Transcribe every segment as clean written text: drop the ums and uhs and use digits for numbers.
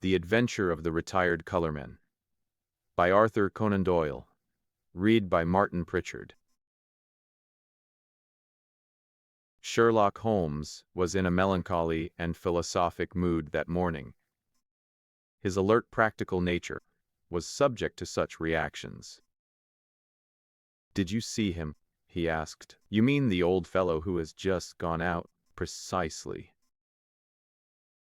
The Adventure of the Retired Colourman by Arthur Conan Doyle. Read by Martin Prichard. Sherlock Holmes was in a melancholy and philosophic mood that morning. His alert practical nature was subject to such reactions. "Did you see him?" he asked. "You mean the old fellow who has just gone out?" "Precisely."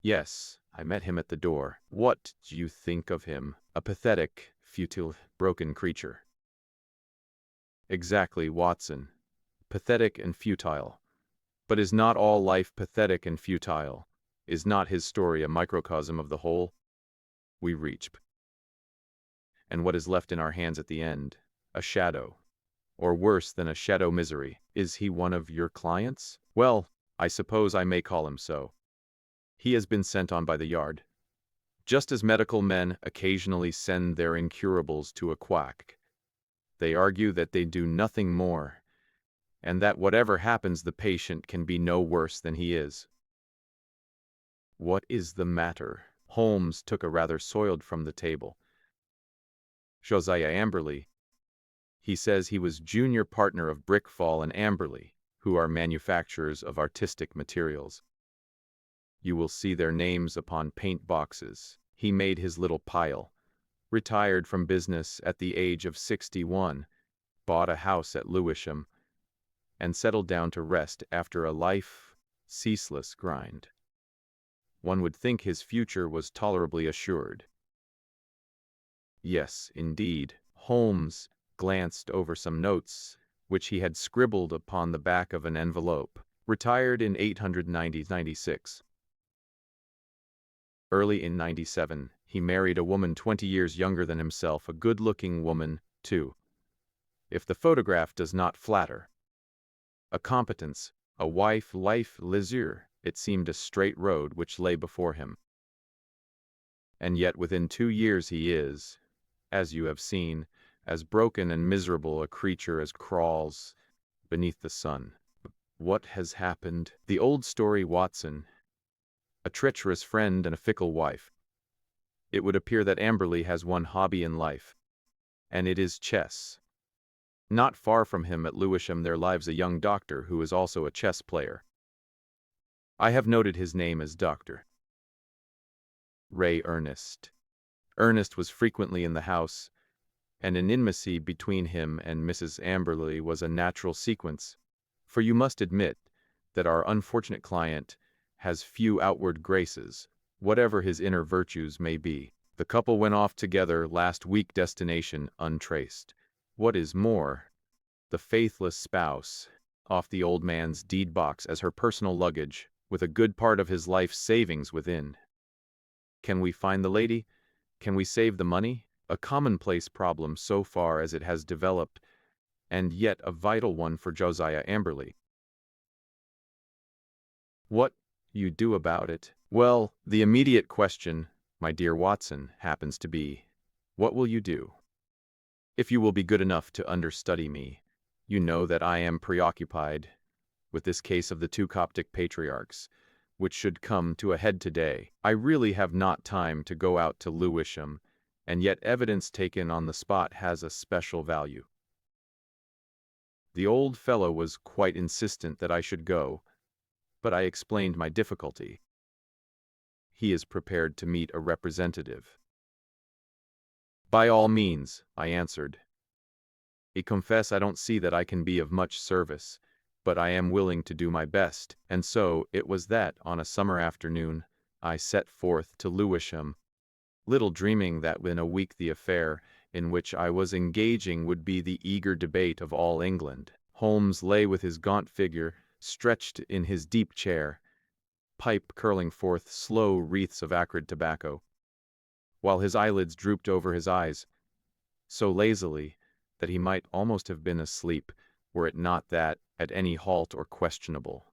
"Yes, I met him at the door." "What do you think of him?" "A pathetic, futile, broken creature." "Exactly, Watson. Pathetic and futile. But is not all life pathetic and futile? Is not his story a microcosm of the whole? We reach. And what is left in our hands at the end? A shadow. Or worse than a shadow, misery. Is he one of your clients? Well, I suppose I may call him so. He has been sent on by the yard. Just as medical men occasionally send their incurables to a quack. They argue that they do nothing more, and that whatever happens the patient can be no worse than he is. What is the matter? Holmes took a rather soiled from the table. Josiah Amberley. He says he was junior partner of Brickfall and Amberley, who are manufacturers of artistic materials. You will see their names upon paint boxes. He made his little pile, retired from business at the age of 61, bought a house at Lewisham, and settled down to rest after a life ceaseless grind. One would think his future was tolerably assured. Yes, indeed. Holmes glanced over some notes which he had scribbled upon the back of an envelope. Retired in 896. Early in 97, he married a woman 20 years younger than himself, a good-looking woman, too. If the photograph does not flatter. A competence, a wife, life, leisure. It seemed a straight road which lay before him. And yet within 2 years he is, as you have seen, as broken and miserable a creature as crawls beneath the sun. What has happened? The old story, Watson. A treacherous friend and a fickle wife. It would appear that Amberley has one hobby in life, and it is chess. Not far from him at Lewisham there lives a young doctor who is also a chess player. I have noted his name as Dr. Ray Ernest. Ernest was frequently in the house, and an intimacy between him and Mrs. Amberley was a natural sequence, for you must admit that our unfortunate client has few outward graces, whatever his inner virtues may be. The couple went off together last week, destination untraced. What is more, the faithless spouse, off the old man's deed box as her personal luggage, with a good part of his life's savings within. Can we find the lady? Can we save the money? A commonplace problem so far as it has developed, and yet a vital one for Josiah Amberley. What you do about it? Well, the immediate question, my dear Watson, happens to be, what will you do? If you will be good enough to understudy me, you know that I am preoccupied with this case of the 2 Coptic patriarchs, which should come to a head today. I really have not time to go out to Lewisham, and yet evidence taken on the spot has a special value. The old fellow was quite insistent that I should go, but I explained my difficulty. He is prepared to meet a representative. By all means, I answered. I confess I don't see that I can be of much service, but I am willing to do my best, and so it was that, on a summer afternoon, I set forth to Lewisham, little dreaming that in a week the affair in which I was engaging would be the eager debate of all England. Holmes lay with his gaunt figure stretched in his deep chair, pipe curling forth slow wreaths of acrid tobacco, while his eyelids drooped over his eyes, so lazily that he might almost have been asleep, were it not that, at any halt or questionable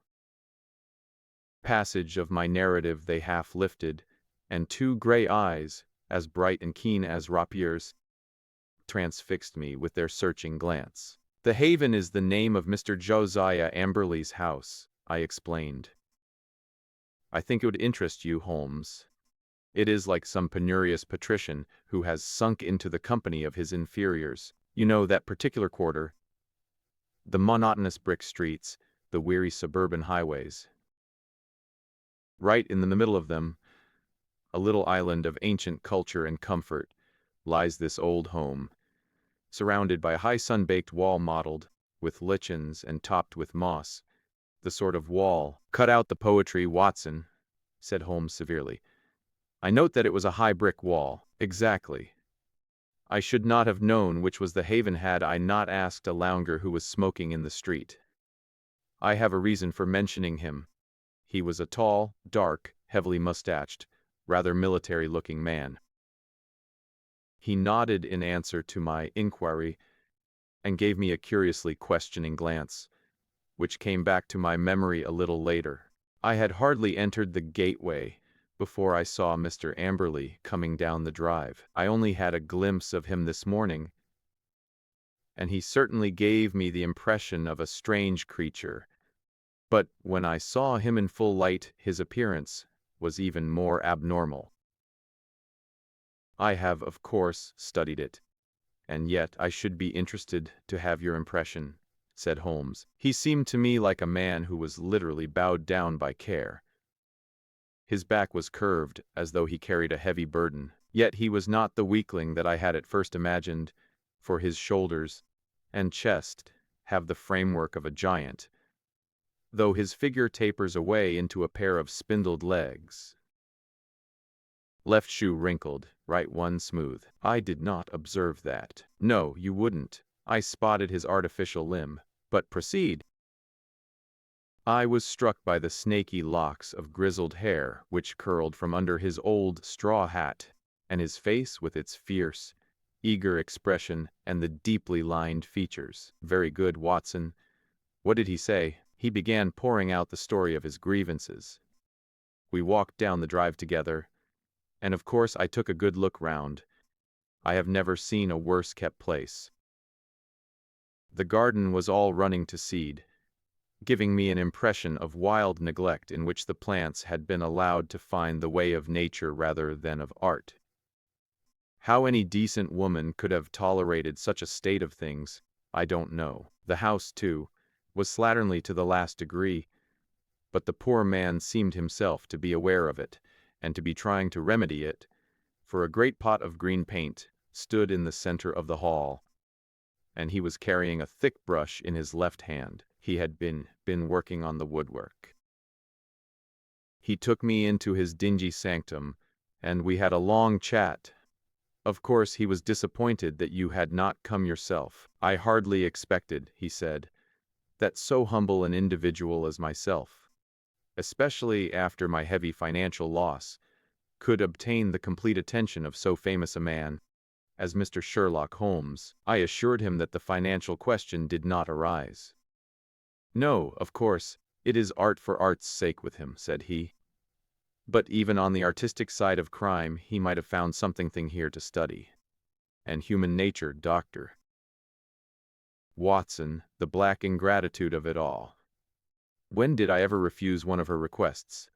passage of my narrative, they half lifted, and 2 gray eyes, as bright and keen as rapiers, transfixed me with their searching glance. The Haven is the name of Mr. Josiah Amberley's house, I explained. I think it would interest you, Holmes. It is like some penurious patrician who has sunk into the company of his inferiors. You know, that particular quarter, the monotonous brick streets, the weary suburban highways. Right in the middle of them, a little island of ancient culture and comfort, lies this old home, surrounded by a high sun-baked wall mottled with lichens and topped with moss. The sort of wall. Cut out the poetry, Watson, said Holmes severely. I note that it was a high brick wall. Exactly. I should not have known which was the haven had I not asked a lounger who was smoking in the street. I have a reason for mentioning him. He was a tall, dark, heavily mustached, rather military-looking man. He nodded in answer to my inquiry and gave me a curiously questioning glance, which came back to my memory a little later. I had hardly entered the gateway before I saw Mr. Amberley coming down the drive. I only had a glimpse of him this morning, and he certainly gave me the impression of a strange creature. But when I saw him in full light, his appearance was even more abnormal. I have, of course, studied it, and yet I should be interested to have your impression, said Holmes. He seemed to me like a man who was literally bowed down by care. His back was curved, as though he carried a heavy burden. Yet he was not the weakling that I had at first imagined, for his shoulders and chest have the framework of a giant, though his figure tapers away into a pair of spindled legs. Left shoe wrinkled, right one smooth. I did not observe that. No, you wouldn't. I spotted his artificial limb. But proceed. I was struck by the snaky locks of grizzled hair which curled from under his old straw hat, and his face with its fierce, eager expression and the deeply lined features. Very good, Watson. What did he say? He began pouring out the story of his grievances. We walked down the drive together, and of course I took a good look round. I have never seen a worse-kept place. The garden was all running to seed, giving me an impression of wild neglect in which the plants had been allowed to find the way of nature rather than of art. How any decent woman could have tolerated such a state of things, I don't know. The house, too, was slatternly to the last degree, but the poor man seemed himself to be aware of it, and to be trying to remedy it, for a great pot of green paint stood in the center of the hall, and he was carrying a thick brush in his left hand. He had been working on the woodwork. He took me into his dingy sanctum, and we had a long chat. Of course, he was disappointed that you had not come yourself. I hardly expected, he said, that so humble an individual as myself, especially after my heavy financial loss, could obtain the complete attention of so famous a man as Mr. Sherlock Holmes. I assured him that the financial question did not arise. No, of course, it is art for art's sake with him, said he. But even on the artistic side of crime, he might have found something here to study. And human nature, Doctor. Watson, the black ingratitude of it all. When did I ever refuse one of her requests?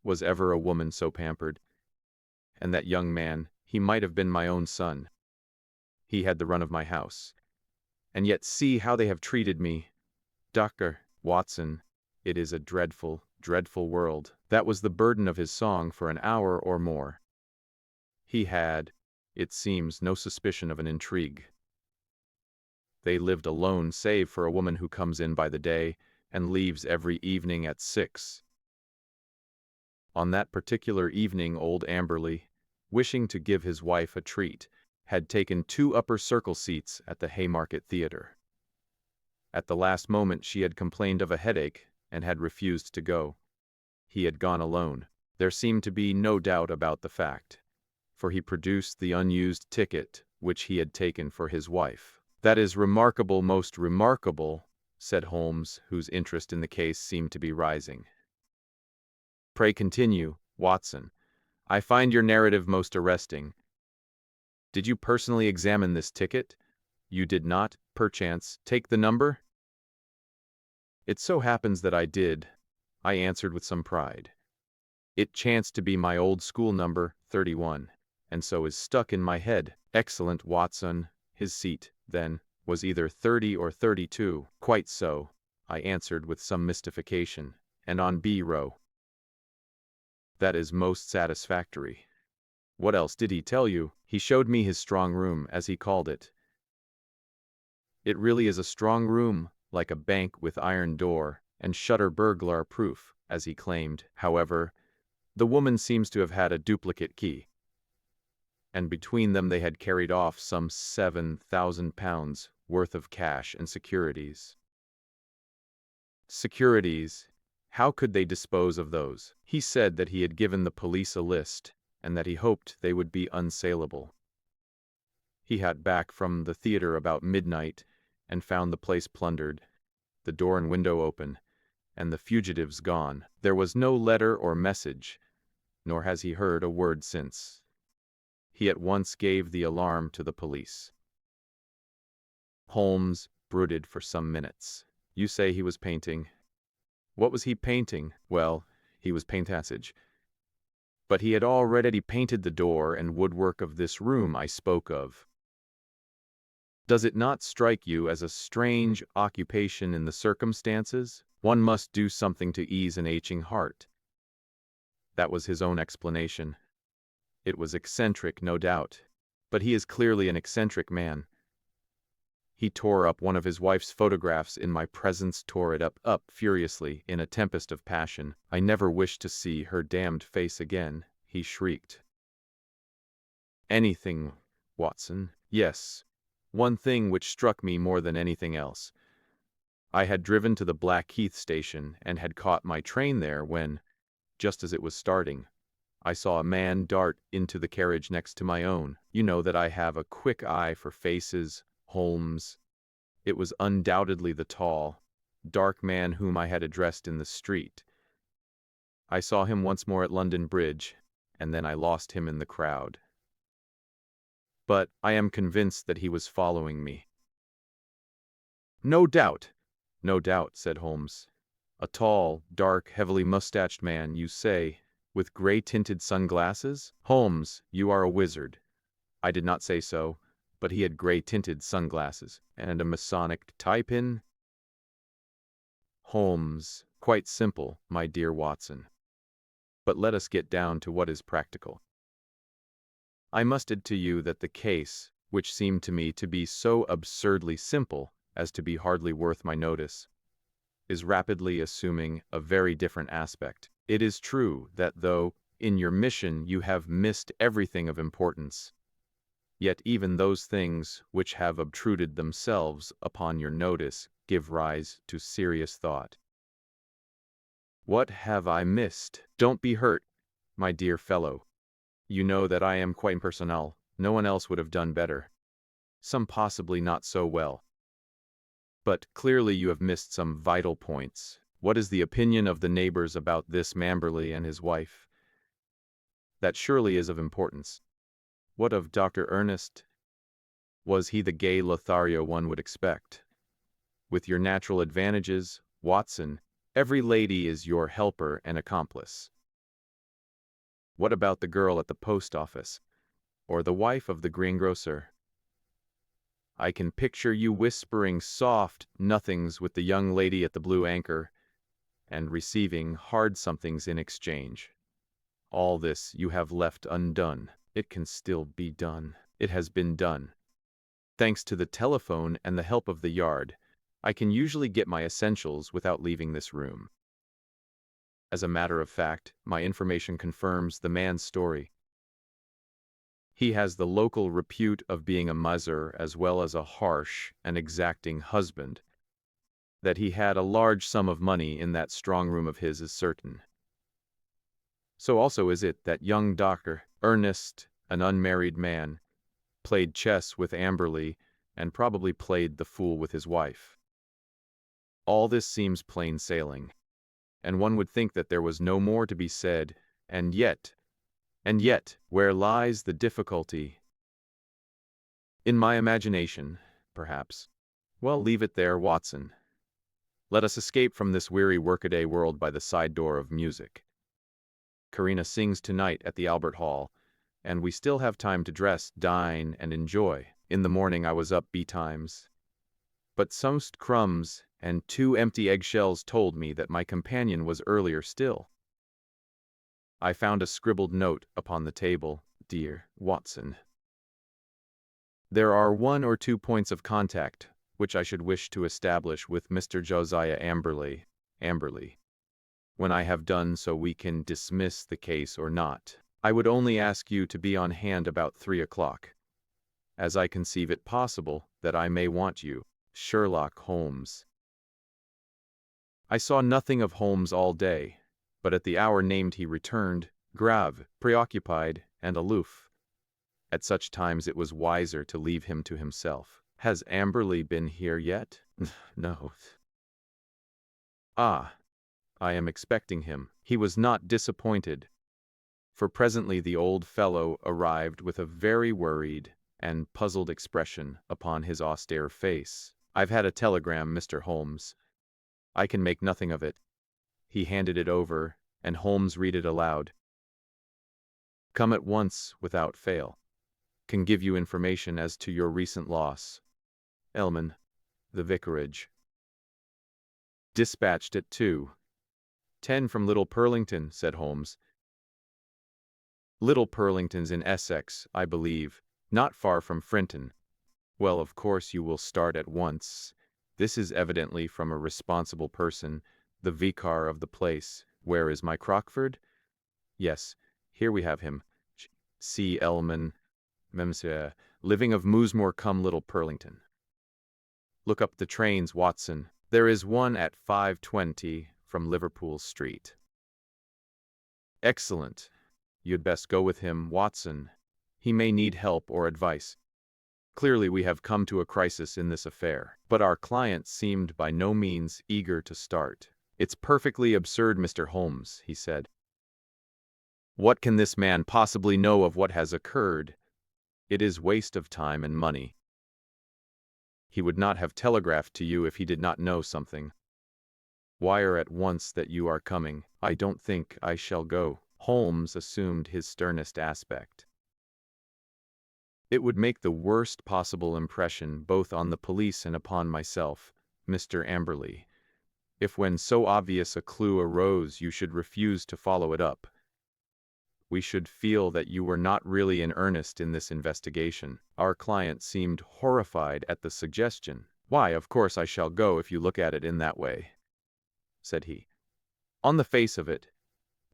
Was ever a woman so pampered? And that young man, he might have been my own son. He had the run of my house. And yet see how they have treated me. Dr. Watson, it is a dreadful, dreadful world. That was the burden of his song for an hour or more. He had, it seems, no suspicion of an intrigue. They lived alone save for a woman who comes in by the day and leaves every evening at 6. On that particular evening old Amberley, wishing to give his wife a treat, had taken 2 upper circle seats at the Haymarket Theatre. At the last moment she had complained of a headache and had refused to go. He had gone alone. There seemed to be no doubt about the fact, for he produced the unused ticket which he had taken for his wife. That is remarkable, most remarkable, said Holmes, whose interest in the case seemed to be rising. Pray continue, Watson. I find your narrative most arresting. Did you personally examine this ticket? You did not, perchance, take the number? It so happens that I did, I answered with some pride. It chanced to be my old school number, 31, and so is stuck in my head. Excellent, Watson. His seat, then, was either 30 or 32. Quite so, I answered with some mystification. And on B row. That is most satisfactory. What else did he tell you? He showed me his strong room, as he called it. It really is a strong room, like a bank with iron door, and shutter burglar-proof, as he claimed. However, the woman seems to have had a duplicate key, and between them they had carried off some £7,000 worth of cash and securities. Securities? How could they dispose of those? He said that he had given the police a list, and that he hoped they would be unsaleable. He got back from the theater about midnight, and found the place plundered, the door and window open, and the fugitives gone. There was no letter or message, nor has he heard a word since. He at once gave the alarm to the police. Holmes brooded for some minutes. You say he was painting. What was he painting? Well, he was passage. But he had already painted the door and woodwork of this room I spoke of. Does it not strike you as a strange occupation in the circumstances? One must do something to ease an aching heart. That was his own explanation. It was eccentric, no doubt, but he is clearly an eccentric man. He tore up one of his wife's photographs in my presence, tore it up furiously, in a tempest of passion. I never wish to see her damned face again, he shrieked. Anything, Watson? Yes, one thing which struck me more than anything else. I had driven to the Blackheath station and had caught my train there when, just as it was starting, I saw a man dart into the carriage next to my own. You know that I have a quick eye for faces, Holmes. It was undoubtedly the tall, dark man whom I had addressed in the street. I saw him once more at London Bridge, and then I lost him in the crowd. But I am convinced that he was following me. No doubt, said Holmes. A tall, dark, heavily mustached man, you say, with gray-tinted sunglasses? Holmes, you are a wizard. I did not say so, but he had gray-tinted sunglasses, and a Masonic tie-pin. Holmes, quite simple, my dear Watson. But let us get down to what is practical. I must add to you that the case, which seemed to me to be so absurdly simple as to be hardly worth my notice, is rapidly assuming a very different aspect. It is true that though, in your mission, you have missed everything of importance, yet even those things which have obtruded themselves upon your notice give rise to serious thought. What have I missed? Don't be hurt, my dear fellow. You know that I am quite impersonal. No one else would have done better. Some possibly not so well. But clearly you have missed some vital points. What is the opinion of the neighbors about this Mamberley and his wife? That surely is of importance. What of Dr. Ernest? Was he the gay Lothario one would expect? With your natural advantages, Watson, every lady is your helper and accomplice. What about the girl at the post office, or the wife of the greengrocer? I can picture you whispering soft nothings with the young lady at the Blue Anchor, and receiving hard somethings in exchange. All this you have left undone. It can still be done. It has been done. Thanks to the telephone and the help of the Yard, I can usually get my essentials without leaving this room. As a matter of fact, my information confirms the man's story. He has the local repute of being a miser as well as a harsh and exacting husband. That he had a large sum of money in that strong room of his is certain. So also is it that young Dr. Ernest, an unmarried man, played chess with Amberley and probably played the fool with his wife. All this seems plain sailing, and one would think that there was no more to be said, and yet, where lies the difficulty? In my imagination, perhaps. Well, leave it there, Watson. Let us escape from this weary workaday world by the side door of music. Karina sings tonight at the Albert Hall, and we still have time to dress, dine, and enjoy. In the morning I was up betimes. But some crumbs and 2 empty eggshells told me that my companion was earlier still. I found a scribbled note upon the table. Dear Watson, there are 1 or 2 points of contact which I should wish to establish with Mr. Josiah Amberley. When I have done so we can dismiss the case or not. I would only ask you to be on hand about 3 o'clock, as I conceive it possible that I may want you. Sherlock Holmes. I saw nothing of Holmes all day, but at the hour named he returned, grave, preoccupied, and aloof. At such times it was wiser to leave him to himself. Has Amberley been here yet? No. Ah, I am expecting him. He was not disappointed, for presently the old fellow arrived with a very worried and puzzled expression upon his austere face. I've had a telegram, Mr. Holmes. I can make nothing of it. He handed it over, and Holmes read it aloud. Come at once, without fail. Can give you information as to your recent loss. Elman, the vicarage. Dispatched at 2:10 from Little Purlington, said Holmes. Little Purlington's in Essex, I believe, not far from Frinton. Well, of course you will start at once. This is evidently from a responsible person, the vicar of the place. Where is my Crockford? Yes, here we have him. C. Elman, Memsir, living of Moosmore cum Little Purlington. Look up the trains, Watson. There is one at 5:20 from Liverpool Street. Excellent. You'd best go with him, Watson. He may need help or advice. Clearly we have come to a crisis in this affair, but our client seemed by no means eager to start. It's perfectly absurd, Mr. Holmes, he said. What can this man possibly know of what has occurred? It is waste of time and money. He would not have telegraphed to you if he did not know something. Wire at once that you are coming. I don't think I shall go. Holmes assumed his sternest aspect. It would make the worst possible impression both on the police and upon myself, Mr. Amberley, if when so obvious a clue arose you should refuse to follow it up. We should feel that you were not really in earnest in this investigation. Our client seemed horrified at the suggestion. Why, of course I shall go if you look at it in that way, said he. On the face of it,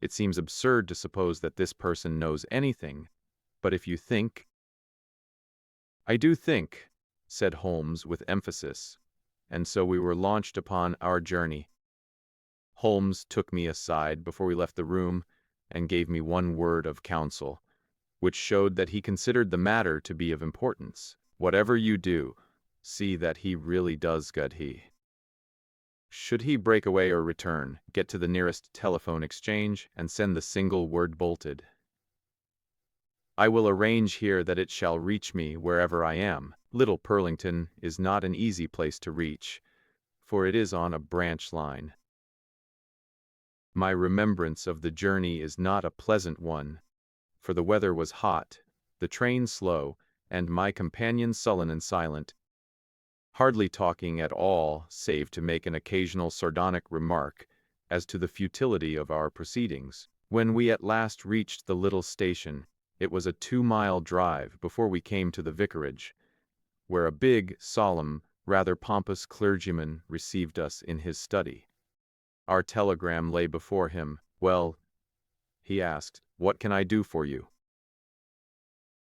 it seems absurd to suppose that this person knows anything, but if you think— I do think, said Holmes with emphasis, and so we were launched upon our journey. Holmes took me aside before we left the room and gave me one word of counsel, which showed that he considered the matter to be of importance. Whatever you do, see that he really does get he. Should he break away or return, get to the nearest telephone exchange and send the single word bolted. I will arrange here that it shall reach me wherever I am. Little Purlington is not an easy place to reach, for it is on a branch line. My remembrance of the journey is not a pleasant one, for the weather was hot, the train slow, and my companion sullen and silent, hardly talking at all save to make an occasional sardonic remark as to the futility of our proceedings. When we at last reached the little station, it was a 2-mile drive before we came to the vicarage, where a big, solemn, rather pompous clergyman received us in his study. Our telegram lay before him. Well, he asked, what can I do for you?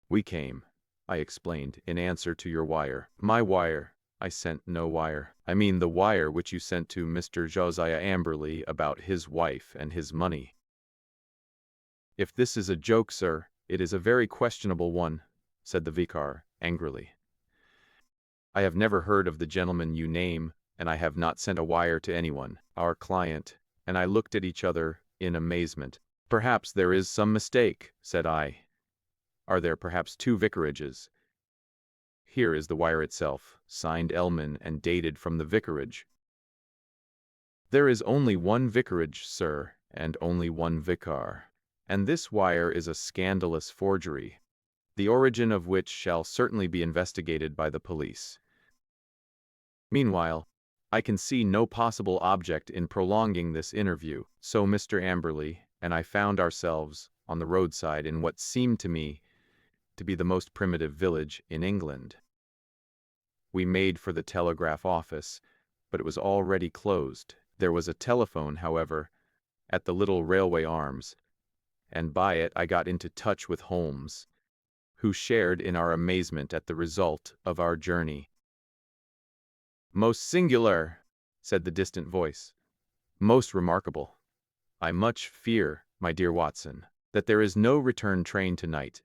We came, I explained, in answer to your wire. My wire? I sent no wire. I mean the wire which you sent to Mr. Josiah Amberley about his wife and his money. If this is a joke, sir, it is a very questionable one, said the vicar, angrily. I have never heard of the gentleman you name, and I have not sent a wire to anyone. Our client and I looked at each other in amazement. Perhaps there is some mistake, said I. Are there perhaps 2 vicarages? Here is the wire itself, signed Elman and dated from the vicarage. There is only one vicarage, sir, and only one vicar, And this wire is a scandalous forgery, the origin of which shall certainly be investigated by the police. Meanwhile, I can see no possible object in prolonging this interview, so Mr. Amberley and I found ourselves on the roadside in what seemed to me to be the most primitive village in England. We made for the telegraph office, but it was already closed. There was a telephone, however, at the little railway arms, and by it I got into touch with Holmes, who shared in our amazement at the result of our journey. "Most singular," said the distant voice. "Most remarkable. I much fear, my dear Watson, that there is no return train tonight.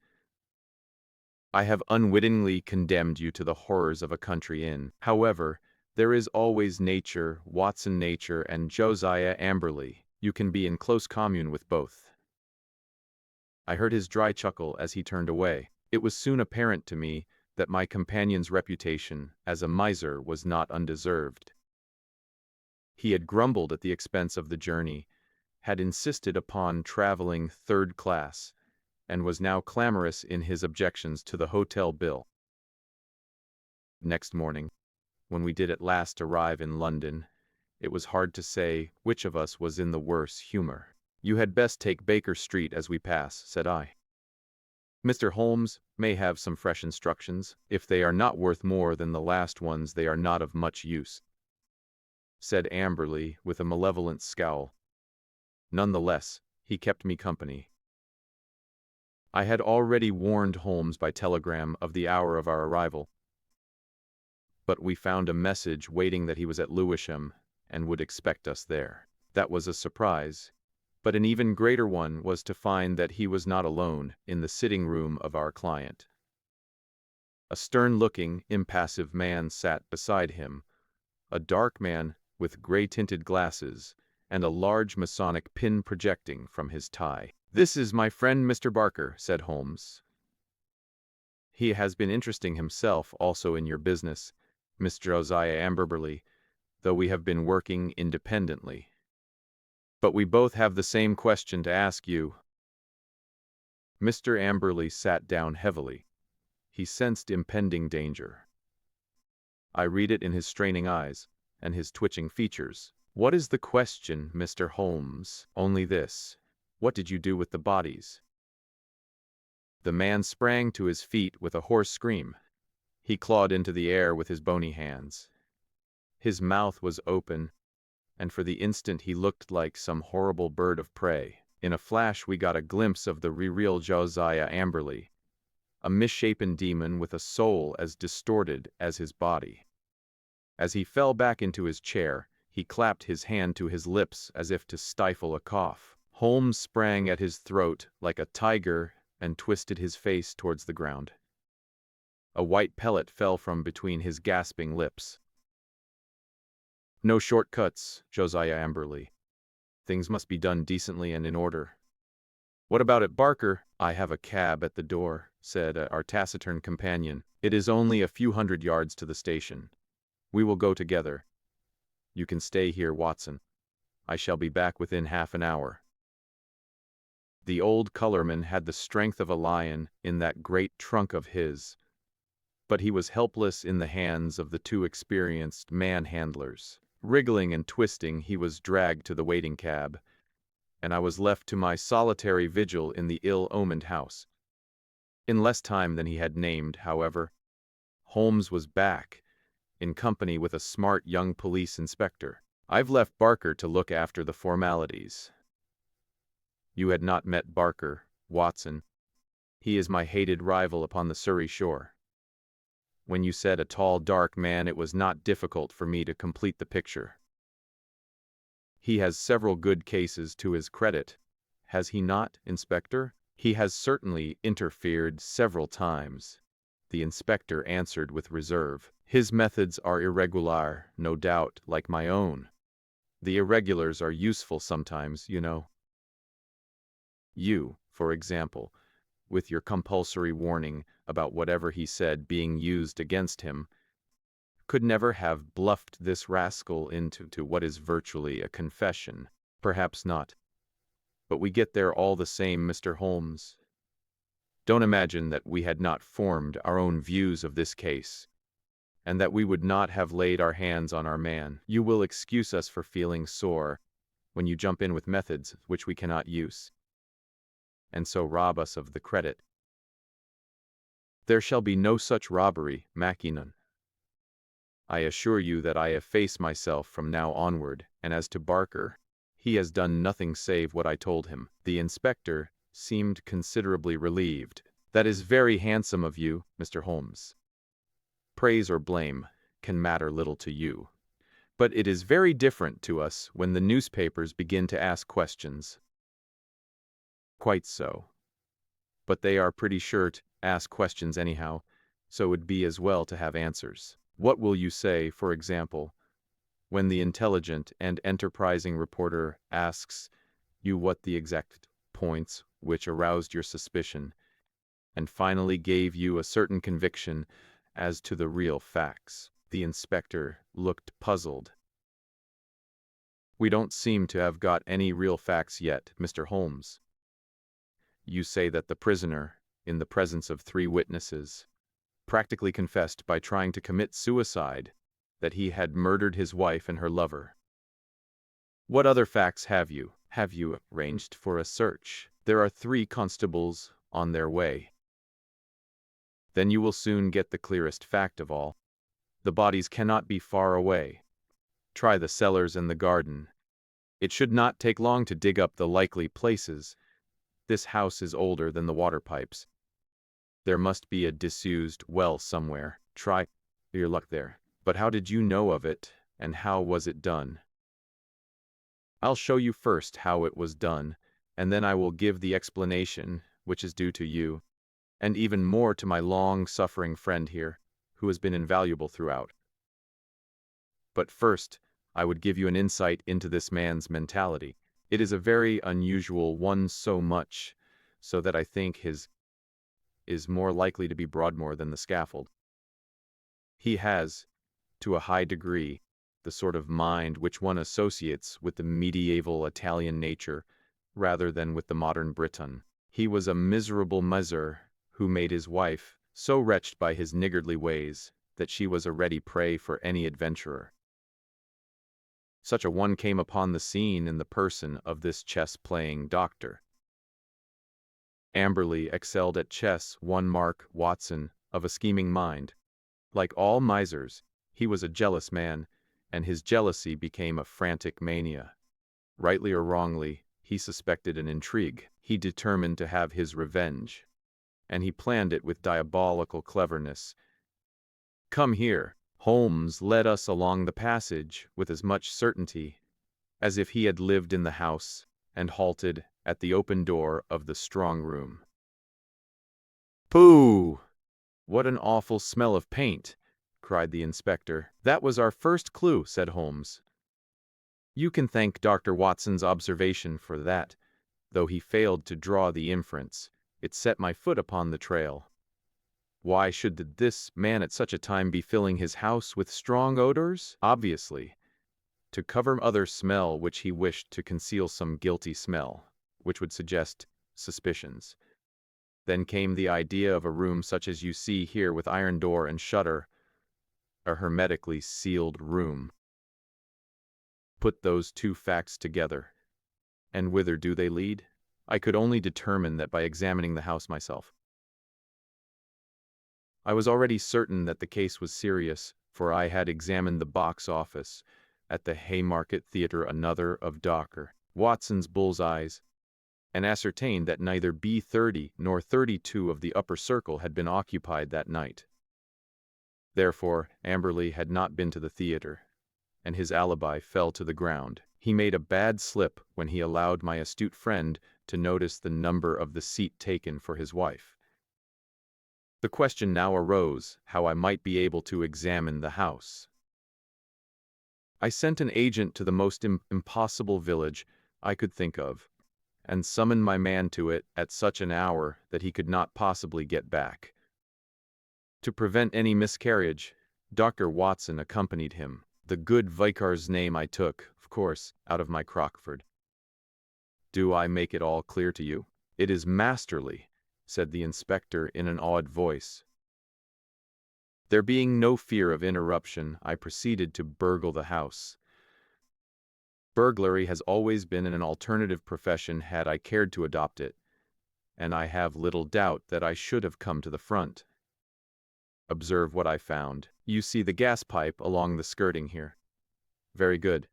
I have unwittingly condemned you to the horrors of a country inn. However, there is always nature, Watson Nature, and Josiah Amberley. You can be in close commune with both." I heard his dry chuckle as he turned away. It was soon apparent to me that my companion's reputation as a miser was not undeserved. He had grumbled at the expense of the journey, had insisted upon traveling third class, and was now clamorous in his objections to the hotel bill. Next morning, when we did at last arrive in London, it was hard to say which of us was in the worse humor. "You had best take Baker Street as we pass," said I. "Mr. Holmes may have some fresh instructions. If they are not worth more than the last ones, they are not of much use," said Amberley with a malevolent scowl. None the less, he kept me company. I had already warned Holmes by telegram of the hour of our arrival, but we found a message waiting that he was at Lewisham and would expect us there. That was a surprise, but an even greater one was to find that he was not alone in the sitting room of our client. A stern-looking, impassive man sat beside him, a dark man with gray-tinted glasses and a large Masonic pin projecting from his tie. "This is my friend Mr. Barker," said Holmes. "He has been interesting himself also in your business, Miss Josiah Amberley, though we have been working independently. But we both have the same question to ask you." Mr. Amberley sat down heavily. He sensed impending danger. I read it in his straining eyes and his twitching features. "What is the question, Mr. Holmes?" "Only this. What did you do with the bodies?" The man sprang to his feet with a hoarse scream. He clawed into the air with his bony hands. His mouth was open, and for the instant he looked like some horrible bird of prey. In a flash we got a glimpse of the real Josiah Amberley, a misshapen demon with a soul as distorted as his body. As he fell back into his chair, he clapped his hand to his lips as if to stifle a cough. Holmes sprang at his throat like a tiger and twisted his face towards the ground. A white pellet fell from between his gasping lips. "No shortcuts, Josiah Amberley. Things must be done decently and in order." "What about it, Barker?" "I have a cab at the door," said our taciturn companion. "It is only a few hundred yards to the station. We will go together. You can stay here, Watson. I shall be back within half an hour." The old Colourman had the strength of a lion in that great trunk of his, but he was helpless in the hands of the two experienced man-handlers. Wriggling and twisting, he was dragged to the waiting cab, and I was left to my solitary vigil in the ill-omened house. In less time than he had named, however, Holmes was back, in company with a smart young police inspector. "I've left Barker to look after the formalities." You had not met Barker, Watson. He is my hated rival upon the Surrey shore. When you said a tall, dark man, it was not difficult for me to complete the picture. He has several good cases to his credit, has he not, Inspector? "He has certainly interfered several times," the inspector answered with reserve. "His methods are irregular, no doubt, like my own. The irregulars are useful sometimes, you know. You, for example, with your compulsory warning about whatever he said being used against him, could never have bluffed this rascal into what is virtually a confession. Perhaps not. But we get there all the same, Mr. Holmes. Don't imagine that we had not formed our own views of this case, and that we would not have laid our hands on our man. You will excuse us for feeling sore when you jump in with methods which we cannot use, and so rob us of the credit. There shall be no such robbery, Mackinnon. I assure you that I efface myself from now onward, and as to Barker, he has done nothing save what I told him. The inspector seemed considerably relieved. That is very handsome of you, Mr. Holmes. Praise or blame can matter little to you, but it is very different to us when the newspapers begin to ask questions. Quite so. But they are pretty sure to ask questions anyhow, so it would be as well to have answers. What will you say, for example, when the intelligent and enterprising reporter asks you what the exact points which aroused your suspicion and finally gave you a certain conviction as to the real facts? The inspector looked puzzled. We don't seem to have got any real facts yet, Mr. Holmes. You say that the prisoner, in the presence of 3 witnesses, practically confessed by trying to commit suicide that he had murdered his wife and her lover. What other facts have you? Have you arranged for a search? There are 3 constables on their way. Then you will soon get the clearest fact of all. The bodies cannot be far away. Try the cellars and the garden. It should not take long to dig up the likely places. This house is older than the water pipes. There must be a disused well somewhere. Try your luck there. But how did you know of it, and how was it done? I'll show you first how it was done, and then I will give the explanation which is due to you, and even more to my long-suffering friend here, who has been invaluable throughout. But first, I would give you an insight into this man's mentality. It is a very unusual one, so much so that I think his is more likely to be Broadmoor than the scaffold. He has, to a high degree, the sort of mind which one associates with the medieval Italian nature rather than with the modern Briton. He was a miserable miser who made his wife so wretched by his niggardly ways that she was a ready prey for any adventurer. Such a one came upon the scene in the person of this chess-playing doctor. Amberley excelled at chess, one Mark Watson of a scheming mind. Like all misers, he was a jealous man, and his jealousy became a frantic mania. Rightly or wrongly, he suspected an intrigue. He determined to have his revenge, and he planned it with diabolical cleverness. Come here. Holmes led us along the passage with as much certainty as if he had lived in the house, and halted at the open door of the strong room. "Pooh! What an awful smell of paint!" cried the inspector. "That was our first clue," said Holmes. "You can thank Dr. Watson's observation for that, though he failed to draw the inference. It set my foot upon the trail. Why should this man at such a time be filling his house with strong odors? Obviously, to cover other smell which he wished to conceal some guilty smell, which would suggest suspicions. Then came the idea of a room such as you see here with iron door and shutter, a hermetically sealed room. Put those 2 facts together, and whither do they lead? I could only determine that by examining the house myself. I was already certain that the case was serious, for I had examined the box office at the Haymarket Theatre, another of Dr. Watson's bull's-eyes, and ascertained that neither B30 nor 32 of the upper circle had been occupied that night. Therefore, Amberley had not been to the theatre, and his alibi fell to the ground. He made a bad slip when he allowed my astute friend to notice the number of the seat taken for his wife. The question now arose how I might be able to examine the house. I sent an agent to the most impossible village I could think of, and summoned my man to it at such an hour that he could not possibly get back. To prevent any miscarriage, Dr. Watson accompanied him. The good vicar's name I took, of course, out of my Crockford. Do I make it all clear to you? It is masterly, said the inspector in an awed voice. There being no fear of interruption, I proceeded to burgle the house. Burglary has always been an alternative profession had I cared to adopt it, and I have little doubt that I should have come to the front. Observe what I found. You see the gas pipe along the skirting here. Very good.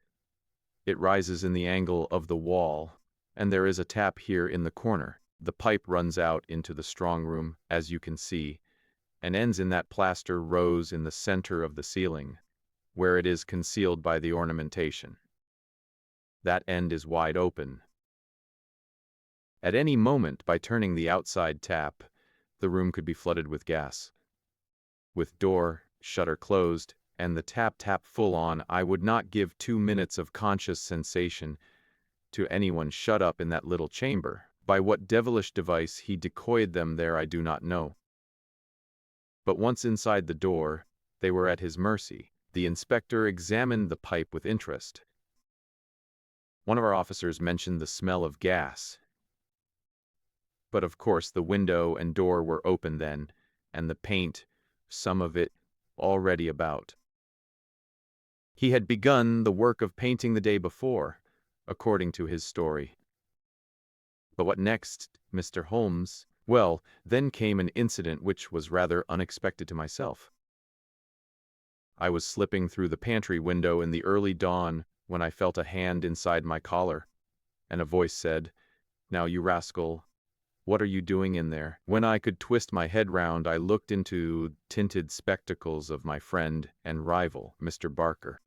It rises in the angle of the wall, and there is a tap here in the corner. The pipe runs out into the strong room, as you can see, and ends in that plaster rose in the center of the ceiling, where it is concealed by the ornamentation. That end is wide open. At any moment, by turning the outside tap, the room could be flooded with gas. With door, shutter closed, and the tap full on, I would not give 2 minutes of conscious sensation to anyone shut up in that little chamber. By what devilish device he decoyed them there I do not know. But once inside the door, they were at his mercy. The inspector examined the pipe with interest. One of our officers mentioned the smell of gas. But of course the window and door were open then, and the paint, some of it, already about. He had begun the work of painting the day before, according to his story. But what next, Mr. Holmes? Well, then came an incident which was rather unexpected to myself. I was slipping through the pantry window in the early dawn when I felt a hand inside my collar, and a voice said, "Now, you rascal, what are you doing in there?" When I could twist my head round, I looked into tinted spectacles of my friend and rival, Mr. Barker.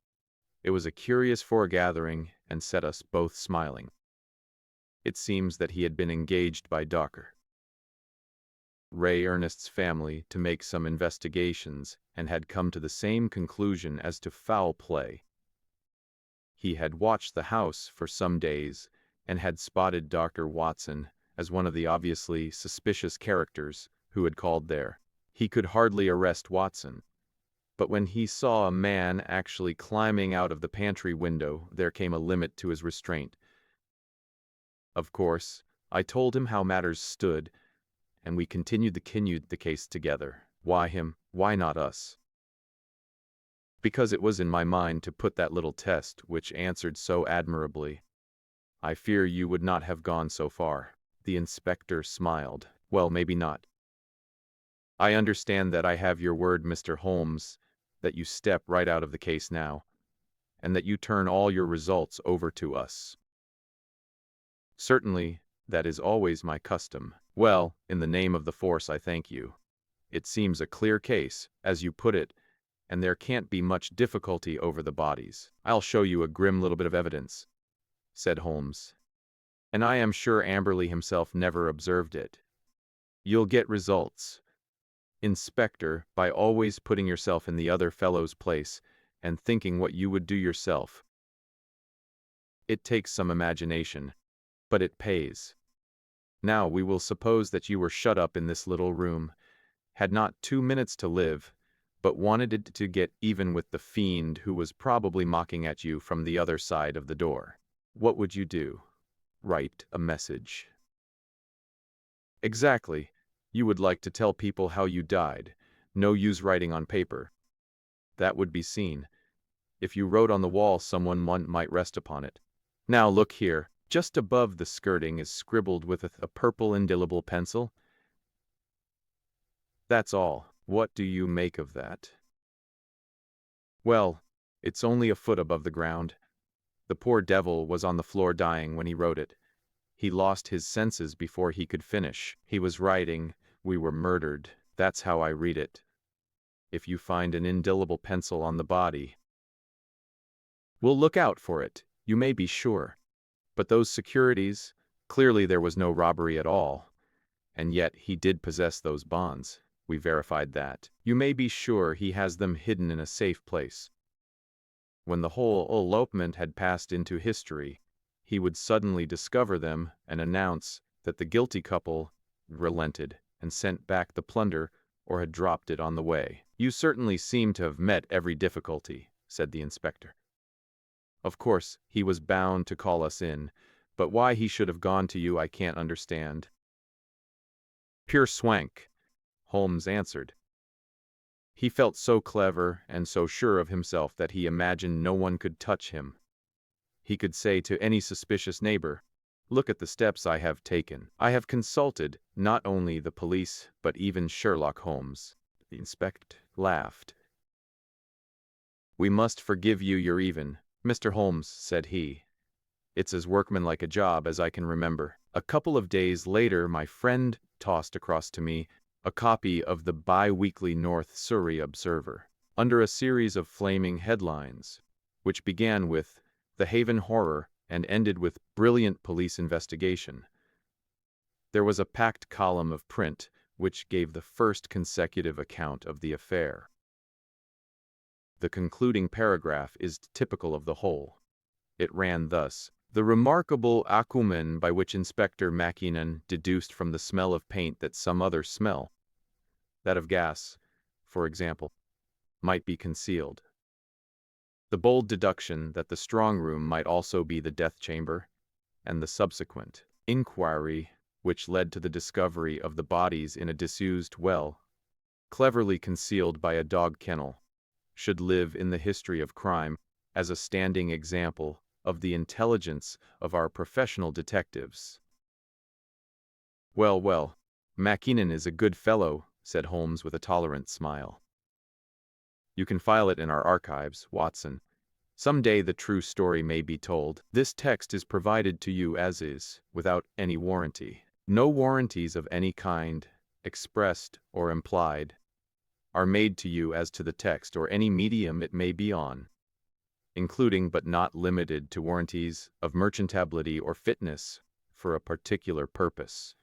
It was a curious foregathering, and set us both smiling. It seems that he had been engaged by Dr. Ray Ernest's family to make some investigations, and had come to the same conclusion as to foul play. He had watched the house for some days, and had spotted Dr. Watson as one of the obviously suspicious characters who had called there. He could hardly arrest Watson, but when he saw a man actually climbing out of the pantry window, there came a limit to his restraint. Of course, I told him how matters stood, and we continued the case together. Why him? Why not us? Because it was in my mind to put that little test which answered so admirably. I fear you would not have gone so far. The inspector smiled. Well, maybe not. I understand that I have your word, Mr. Holmes, that you step right out of the case now, and that you turn all your results over to us. Certainly, that is always my custom. Well, in the name of the force, I thank you. It seems a clear case, as you put it, and there can't be much difficulty over the bodies. I'll show you a grim little bit of evidence, said Holmes. And I am sure Amberley himself never observed it. You'll get results, Inspector, by always putting yourself in the other fellow's place and thinking what you would do yourself. It takes some imagination, but it pays. Now we will suppose that you were shut up in this little room, had not 2 minutes to live, but wanted to get even with the fiend who was probably mocking at you from the other side of the door. What would you do? Write a message. Exactly. You would like to tell people how you died. No use writing on paper. That would be seen. If you wrote on the wall, someone might rest upon it. Now look here. Just above the skirting is scribbled with a purple indelible pencil. That's all. What do you make of that? Well, it's only a foot above the ground. The poor devil was on the floor dying when he wrote it. He lost his senses before he could finish. He was writing, "We were murdered." That's how I read it. If you find an indelible pencil on the body, we'll look out for it, you may be sure. But those securities, clearly there was no robbery at all. And yet he did possess those bonds. We verified that. You may be sure he has them hidden in a safe place. When the whole elopement had passed into history, he would suddenly discover them and announce that the guilty couple relented and sent back the plunder or had dropped it on the way. You certainly seem to have met every difficulty, said the inspector. Of course, he was bound to call us in, But why he should have gone to you I can't understand." "Pure swank," Holmes answered. He felt so clever and so sure of himself that he imagined no one could touch him. He could say to any suspicious neighbor, "Look at the steps I have taken. I have consulted not only the police, but even Sherlock Holmes." The inspector laughed. "We must forgive you your even, Mr. Holmes," said he. "It's as workmanlike a job as I can remember." A couple of days later, my friend tossed across to me a copy of the bi-weekly North Surrey Observer, under a series of flaming headlines, which began with "The Haven Horror" and ended with "Brilliant Police Investigation." There was a packed column of print which gave the first consecutive account of the affair. The concluding paragraph is typical of the whole. It ran thus: "The remarkable acumen by which Inspector Mackinnon deduced from the smell of paint that some other smell, that of gas, for example, might be concealed. The bold deduction that the strong room might also be the death chamber, and the subsequent inquiry which led to the discovery of the bodies in a disused well, cleverly concealed by a dog kennel, should live in the history of crime as a standing example of the intelligence of our professional detectives." "Well, well, Mackinnon is a good fellow," said Holmes with a tolerant smile. "You can file it in our archives, Watson. Some day the true story may be told. This text is provided to you as is, without any warranty. No warranties of any kind, expressed or implied, are made to you as to the text or any medium it may be on, including but not limited to warranties of merchantability or fitness for a particular purpose."